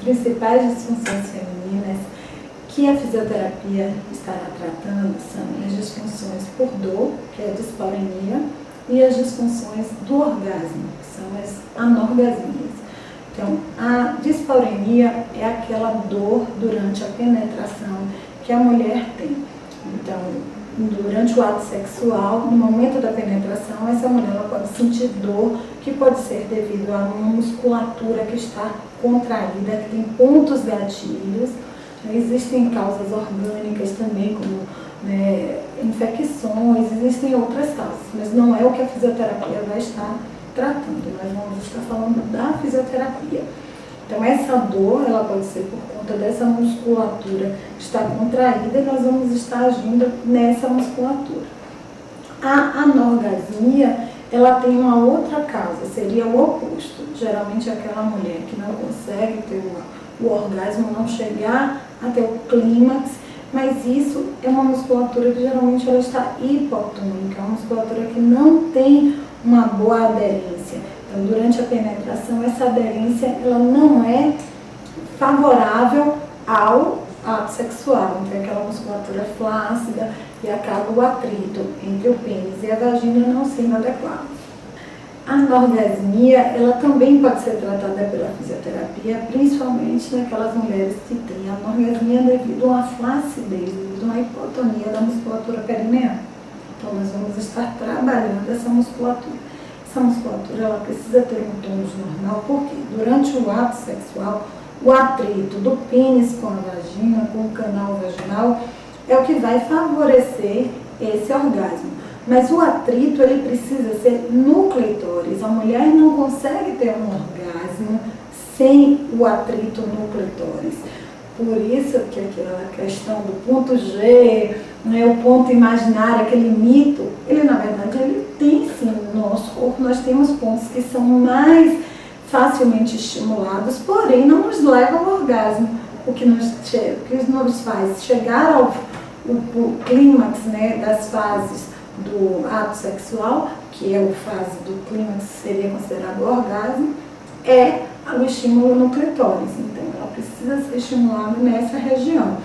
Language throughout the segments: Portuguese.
principais disfunções femininas que a fisioterapia estará tratando são as disfunções por dor, que é a dispareunia, e as disfunções do orgasmo, que são as anorgasmias. Então, a dispareunia é aquela dor durante a penetração que a mulher tem. Então, durante o ato sexual, no momento da penetração, essa mulher ela pode sentir dor, que pode ser devido a uma musculatura que está contraída, que tem pontos gatilhos. Existem causas orgânicas também, como infecções, existem outras causas, mas não é o que a fisioterapia vai estar tratando. Nós vamos estar falando da fisioterapia. Então, essa dor, ela pode ser por conta dessa musculatura que está contraída, e nós vamos estar agindo nessa musculatura. A anorgasmia, ela tem uma outra causa, seria o oposto. Geralmente, aquela mulher que não consegue ter o orgasmo, não chegar até o clímax, mas isso é uma musculatura que geralmente ela está hipotônica, uma musculatura que não tem uma boa aderência. Então, durante a penetração, essa aderência ela não é favorável ao ato sexual. Então, aquela musculatura flácida e acaba o atrito entre o pênis e a vagina não sendo adequado. A anorgasmia, ela também pode ser tratada pela fisioterapia, principalmente naquelas mulheres que têm anorgasmia devido a uma flacidez, devido a uma hipotonia da musculatura perineal. Então, nós vamos estar trabalhando essa musculatura. Essa musculatura, ela precisa ter um tônus normal, porque durante o ato sexual, o atrito do pênis com a vagina, com o canal vaginal, é o que vai favorecer esse orgasmo. Mas o atrito, ele precisa ser no clitóris. A mulher não consegue ter um orgasmo sem o atrito no clitóris. Por isso que aquela questão do ponto G, o ponto imaginário, aquele mito, ele na verdade ele tem sim no nosso corpo. Nós temos pontos que são mais facilmente estimulados, porém não nos levam ao orgasmo. O que nos faz chegar ao clímax, das fases do ato sexual, que é a fase do clímax, seria considerado o orgasmo, é o estímulo no clitóris. Então, ela precisa ser estimulada nessa região.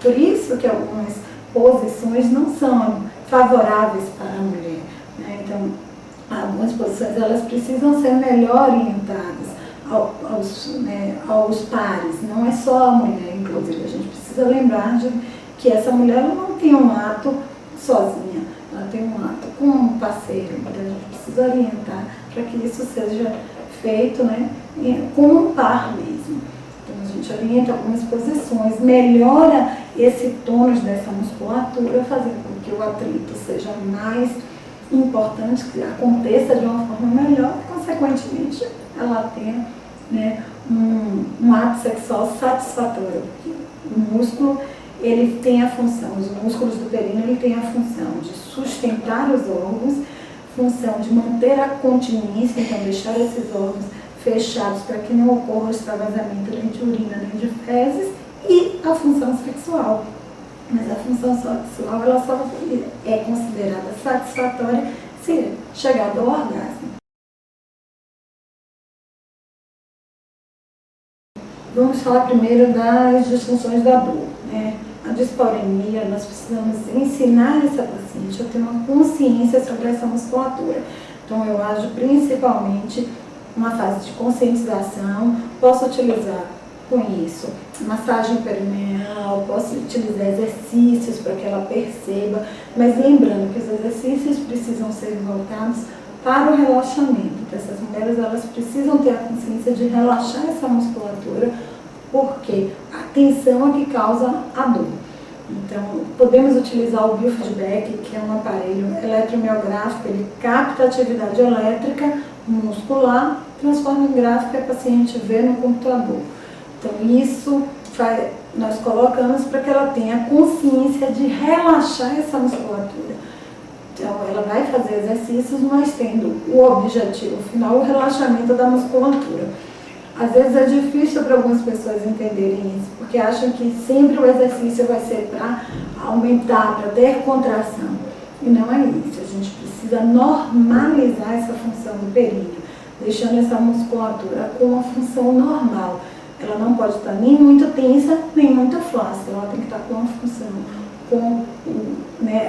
Por isso que algumas posições não são favoráveis para a mulher. Então, algumas posições elas precisam ser melhor orientadas aos pares. Não é só a mulher, inclusive. A gente precisa lembrar de que essa mulher ela não tem um ato sozinha. Ela tem um ato com um parceiro, então a gente precisa orientar para que isso seja feito com um par mesmo. Então a gente orienta algumas posições, melhora esse tônus dessa musculatura, fazendo com que o atrito seja mais importante, que aconteça de uma forma melhor e, consequentemente, ela tenha um ato sexual satisfatório. O músculo ele tem a função, os músculos do períneo, ele tem a função de sustentar os órgãos, função de manter a continência, então deixar esses órgãos fechados para que não ocorra extravasamento nem de urina nem de fezes, e a função sexual. Mas a função sexual ela só é considerada satisfatória se chegar ao orgasmo. Vamos falar primeiro das disfunções da dor. A dispareunia, nós precisamos ensinar essa paciente a ter uma consciência sobre essa musculatura. Então, eu ajo principalmente uma fase de conscientização, posso utilizar com isso massagem perineal, posso utilizar exercícios para que ela perceba, mas lembrando que os exercícios precisam ser voltados para o relaxamento. Então, essas mulheres elas precisam ter a consciência de relaxar essa musculatura, porque a tensão é que causa a dor. Então, podemos utilizar o biofeedback, que é um aparelho eletromiográfico, ele capta a atividade elétrica muscular, transforma em gráfico e a paciente vê no computador. Então, isso nós colocamos para que ela tenha consciência de relaxar essa musculatura. Então, ela vai fazer exercícios, mas tendo o objetivo final, o relaxamento da musculatura. Às vezes é difícil para algumas pessoas entenderem isso, porque acham que sempre o exercício vai ser para aumentar, para ter contração. E não é isso. A gente precisa normalizar essa função do períneo, deixando essa musculatura com uma função normal. ela não pode estar nem muito tensa, nem muito flácida, ela tem que estar com uma função,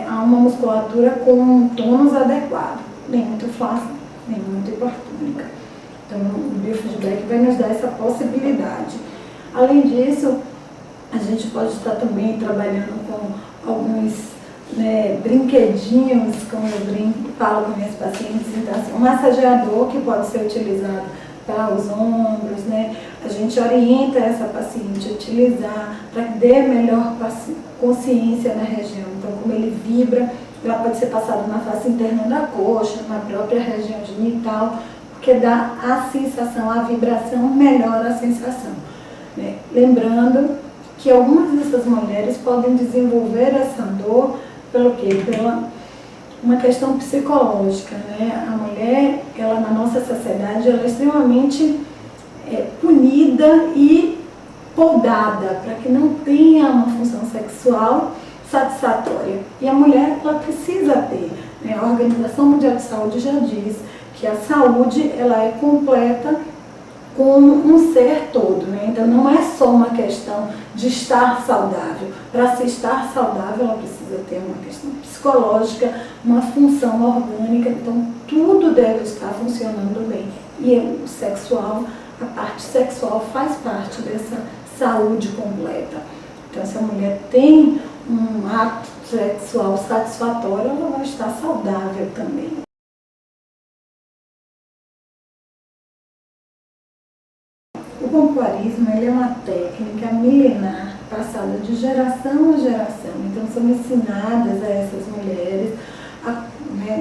há uma musculatura com um tônus adequado, nem muito flácida, nem muito hipertônica. Então, o biofeedback vai nos dar essa possibilidade. Além disso, a gente pode estar também trabalhando com alguns brinquedinhos, como eu falo com minhas pacientes, então, assim, um massageador que pode ser utilizado para os ombros, a gente orienta essa paciente a utilizar para que dê melhor consciência na região. Então, como ele vibra, ela pode ser passada na face interna da coxa, na própria região genital, porque dá a sensação, a vibração melhora a sensação. Lembrando que algumas dessas mulheres podem desenvolver essa dor pelo quê? Pela uma questão psicológica, A mulher, ela na nossa sociedade, ela é extremamente punida e podada para que não tenha uma função sexual satisfatória. E a mulher, ela precisa ter. A Organização Mundial de Saúde já diz que a saúde, ela é completa como um ser todo, Então não é só uma questão de estar saudável. Para se estar saudável, ela precisa ter uma questão psicológica, uma função orgânica, então tudo deve estar funcionando bem. E o sexual, a parte sexual faz parte dessa saúde completa. Então, se a mulher tem um ato sexual satisfatório, ela vai estar saudável também. O pompoarismo, ele é uma técnica milenar passada de geração a geração. Então, são ensinadas a essas mulheres a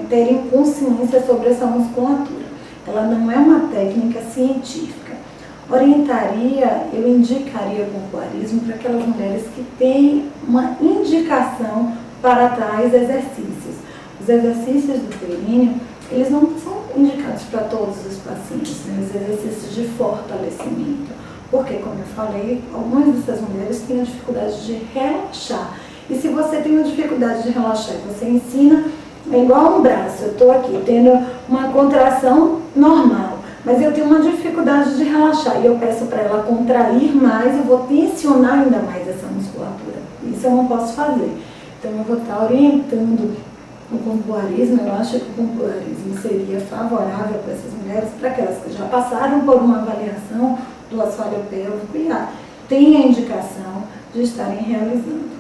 terem consciência sobre essa musculatura. Ela não é uma técnica científica. Eu indicaria o pompoarismo para aquelas mulheres que têm uma indicação para tais exercícios. Os exercícios do períneo, eles não são indicados para todos os pacientes, os exercícios de fortalecimento. Porque, como eu falei, algumas dessas mulheres têm a dificuldade de relaxar. E se você tem uma dificuldade de relaxar e você ensina, é igual um braço. Eu estou aqui tendo uma contração normal, mas eu tenho uma dificuldade de relaxar. E eu peço para ela contrair mais, eu vou tensionar ainda mais essa musculatura. Isso eu não posso fazer. Então, eu vou estar orientando o pompoarismo. Eu acho que o pompoarismo seria favorável para essas mulheres, para aquelas que já passaram por uma avaliação do assoalho pélvico e têm a indicação de estarem realizando.